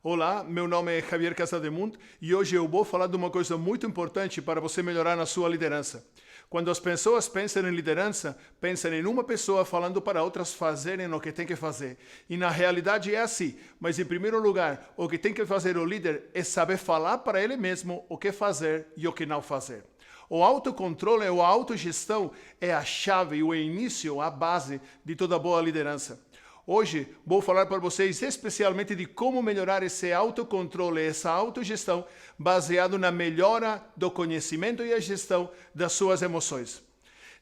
Olá, meu nome é Javier Casademundo e hoje eu vou falar de uma coisa muito importante para você melhorar na sua liderança. Quando as pessoas pensam em liderança, pensam em uma pessoa falando para outras fazerem o que tem que fazer. E na realidade é assim, mas em primeiro lugar, o que tem que fazer o líder é saber falar para ele mesmo o que fazer e o que não fazer. O autocontrole ou a autogestão é a chave, o início, a base de toda boa liderança. Hoje vou falar para vocês especialmente de como melhorar esse autocontrole, essa autogestão, baseado na melhora do conhecimento e a gestão das suas emoções.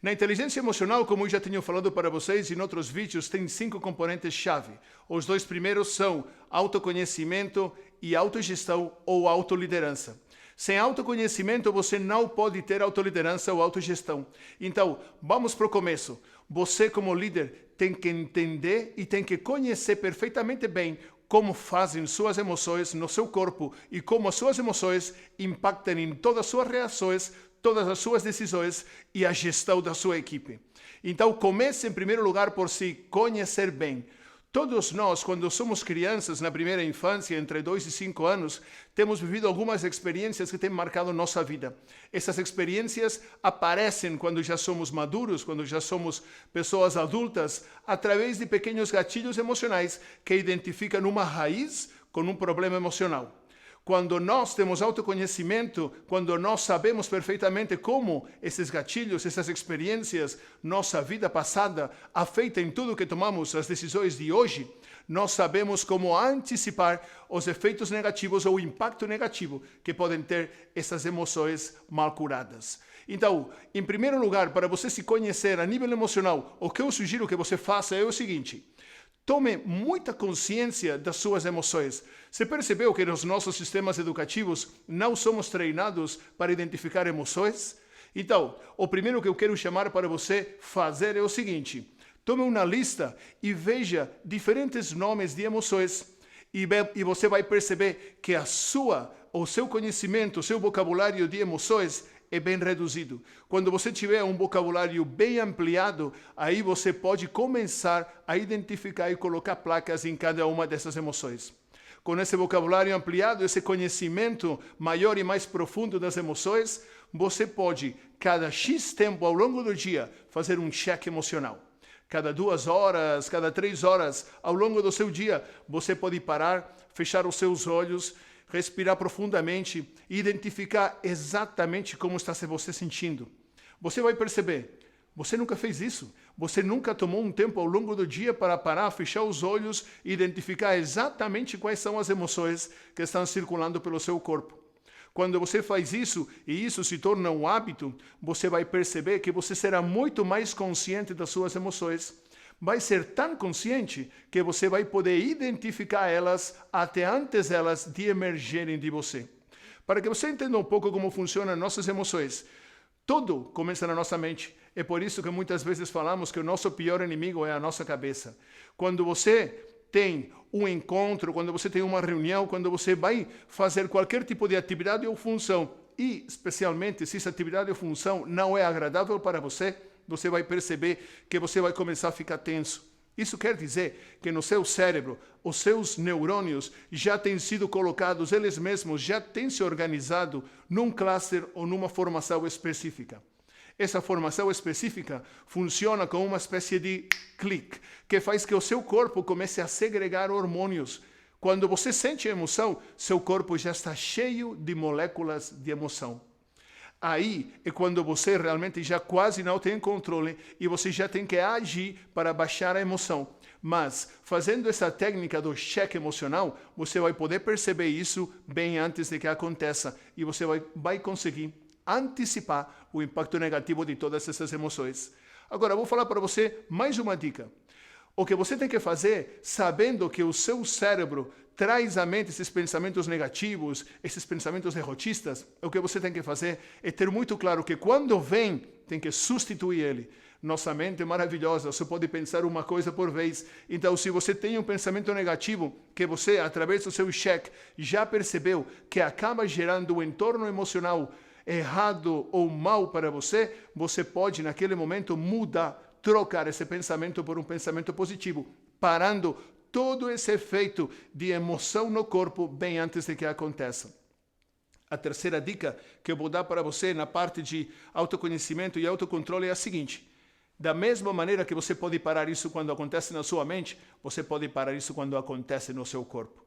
Na inteligência emocional, como eu já tenho falado para vocês em outros vídeos, tem 5 componentes-chave. Os 2 primeiros são autoconhecimento e autogestão ou autoliderança. Sem autoconhecimento, você não pode ter autoliderança ou autogestão. Então, vamos para o começo. Você, como líder, tem que entender e tem que conhecer perfeitamente bem como fazem suas emoções no seu corpo e como as suas emoções impactam em todas as suas reações, todas as suas decisões e a gestão da sua equipe. Então, comece em primeiro lugar por se conhecer bem. Todos nós, quando somos crianças, na primeira infância, entre 2 e 5 anos, temos vivido algumas experiências que têm marcado nossa vida. Essas experiências aparecem quando já somos maduros, quando já somos pessoas adultas, através de pequenos gatilhos emocionais que identificam uma raiz com um problema emocional. Quando nós temos autoconhecimento, quando nós sabemos perfeitamente como esses gatilhos, essas experiências, nossa vida passada, afetam tudo que tomamos, as decisões de hoje, nós sabemos como antecipar os efeitos negativos ou o impacto negativo que podem ter essas emoções mal curadas. Então, em primeiro lugar, para você se conhecer a nível emocional, o que eu sugiro que você faça é o seguinte: tome muita consciência das suas emoções. Você percebeu que nos nossos sistemas educativos não somos treinados para identificar emoções? Então, o primeiro que eu quero chamar para você fazer é o seguinte: tome uma lista e veja diferentes nomes de emoções e você vai perceber que o seu conhecimento, o seu vocabulário de emoções é bem reduzido. Quando você tiver um vocabulário bem ampliado, aí você pode começar a identificar e colocar placas em cada uma dessas emoções. Com esse vocabulário ampliado, esse conhecimento maior e mais profundo das emoções, você pode, cada X tempo ao longo do dia, fazer um check emocional. Cada 2 horas, cada 3 horas, ao longo do seu dia, você pode parar, fechar os seus olhos, respirar profundamente e identificar exatamente como está você sentindo. Você vai perceber, você nunca fez isso. Você nunca tomou um tempo ao longo do dia para parar, fechar os olhos e identificar exatamente quais são as emoções que estão circulando pelo seu corpo. Quando você faz isso e isso se torna um hábito, você vai perceber que você será muito mais consciente das suas emoções. Vai ser tão consciente que você vai poder identificar elas até antes elas de emergerem de você. Para que você entenda um pouco como funcionam nossas emoções, tudo começa na nossa mente. É por isso que muitas vezes falamos que o nosso pior inimigo é a nossa cabeça. Quando você tem um encontro, quando você tem uma reunião, quando você vai fazer qualquer tipo de atividade ou função, e especialmente se essa atividade ou função não é agradável para você, você vai perceber que você vai começar a ficar tenso. Isso quer dizer que no seu cérebro, os seus neurônios já têm sido colocados, eles mesmos já têm se organizado num cluster ou numa formação específica. Essa formação específica funciona como uma espécie de clique, que faz que o seu corpo comece a segregar hormônios. Quando você sente emoção, seu corpo já está cheio de moléculas de emoção. Aí é quando você realmente já quase não tem controle e você já tem que agir para baixar a emoção. Mas, fazendo essa técnica do cheque emocional, você vai poder perceber isso bem antes de que aconteça e você vai conseguir antecipar o impacto negativo de todas essas emoções. Agora, vou falar para você mais uma dica. O que você tem que fazer, sabendo que o seu cérebro traz à mente esses pensamentos negativos, esses pensamentos derrotistas, o que você tem que fazer é ter muito claro que quando vem, tem que substituir ele. Nossa mente é maravilhosa, só pode pensar uma coisa por vez. Então, se você tem um pensamento negativo, que você, através do seu cheque, já percebeu que acaba gerando um entorno emocional errado ou mal para você, você pode, naquele momento, mudar, trocar esse pensamento por um pensamento positivo, parando todo esse efeito de emoção no corpo bem antes de que aconteça. A terceira dica que eu vou dar para você na parte de autoconhecimento e autocontrole é a seguinte: da mesma maneira que você pode parar isso quando acontece na sua mente, você pode parar isso quando acontece no seu corpo.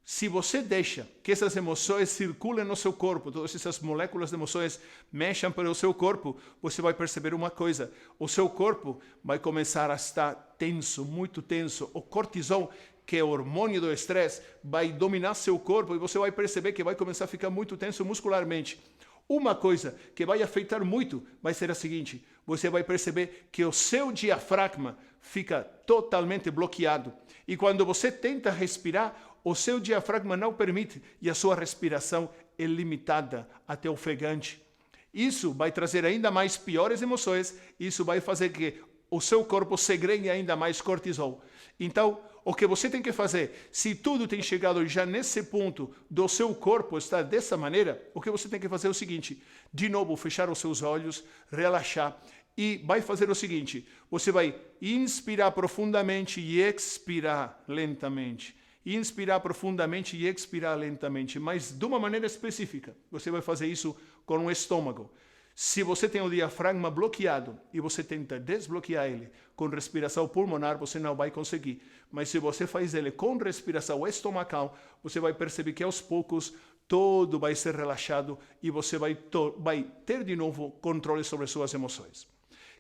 Se você deixa que essas emoções circulem no seu corpo, todas essas moléculas de emoções mexam pelo seu corpo, você vai perceber uma coisa: o seu corpo vai começar a estar tenso, muito tenso. O cortisol, que é o hormônio do estresse, vai dominar seu corpo e você vai perceber que vai começar a ficar muito tenso muscularmente. Uma coisa que vai afetar muito vai ser a seguinte: você vai perceber que o seu diafragma fica totalmente bloqueado. E quando você tenta respirar, o seu diafragma não permite e a sua respiração é limitada até ofegante. Isso vai trazer ainda mais piores emoções, isso vai fazer que o seu corpo segregue ainda mais cortisol. Então, o que você tem que fazer, se tudo tem chegado já nesse ponto do seu corpo estar dessa maneira, o que você tem que fazer é o seguinte: de novo, fechar os seus olhos, relaxar e vai fazer o seguinte: você vai inspirar profundamente e expirar lentamente. Inspirar profundamente e expirar lentamente, mas de uma maneira específica. Você vai fazer isso com o estômago. Se você tem o diafragma bloqueado e você tenta desbloquear ele com respiração pulmonar, você não vai conseguir. Mas se você faz ele com respiração estomacal, você vai perceber que aos poucos todo vai ser relaxado e você vai ter de novo controle sobre suas emoções.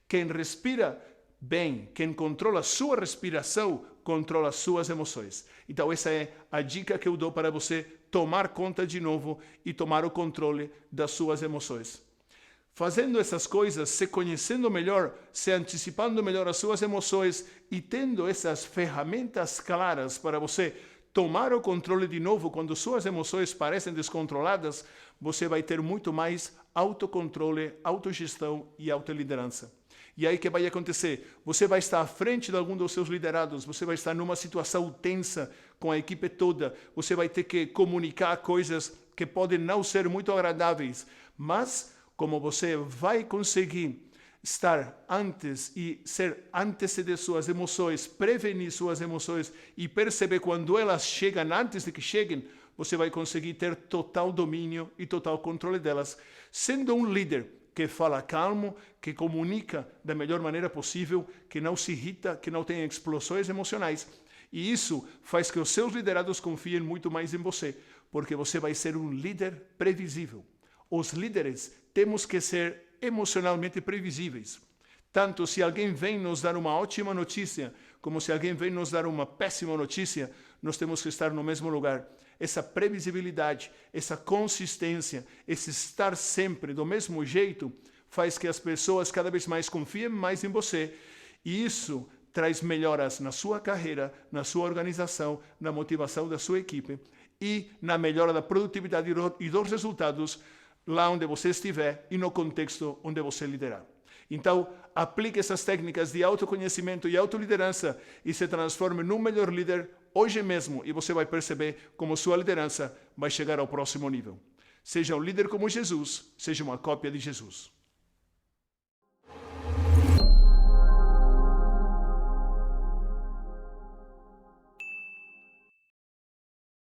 Quem respira bem, quem controla sua respiração, controla suas emoções. Então essa é a dica que eu dou para você tomar conta de novo e tomar o controle das suas emoções. Fazendo essas coisas, se conhecendo melhor, se antecipando melhor as suas emoções e tendo essas ferramentas claras para você tomar o controle de novo quando suas emoções parecem descontroladas, você vai ter muito mais autocontrole, autogestão e autoliderança. E aí o que vai acontecer? Você vai estar à frente de algum dos seus liderados, você vai estar numa situação tensa com a equipe toda, você vai ter que comunicar coisas que podem não ser muito agradáveis, mas como você vai conseguir estar antes e ser anteceder suas emoções, prevenir suas emoções e perceber quando elas chegam antes de que cheguem, você vai conseguir ter total domínio e total controle delas, sendo um líder que fala calmo, que comunica da melhor maneira possível, que não se irrita, que não tem explosões emocionais. E isso faz que os seus liderados confiem muito mais em você, porque você vai ser um líder previsível. Os líderes temos que ser emocionalmente previsíveis. Tanto se alguém vem nos dar uma ótima notícia, como se alguém vem nos dar uma péssima notícia, nós temos que estar no mesmo lugar. Essa previsibilidade, essa consistência, esse estar sempre do mesmo jeito, faz que as pessoas cada vez mais confiem mais em você. E isso traz melhoras na sua carreira, na sua organização, na motivação da sua equipe e na melhora da produtividade e dos resultados lá onde você estiver e no contexto onde você liderar. Então, aplique essas técnicas de autoconhecimento e autoliderança e se transforme num melhor líder hoje mesmo e você vai perceber como sua liderança vai chegar ao próximo nível. Seja um líder como Jesus, seja uma cópia de Jesus.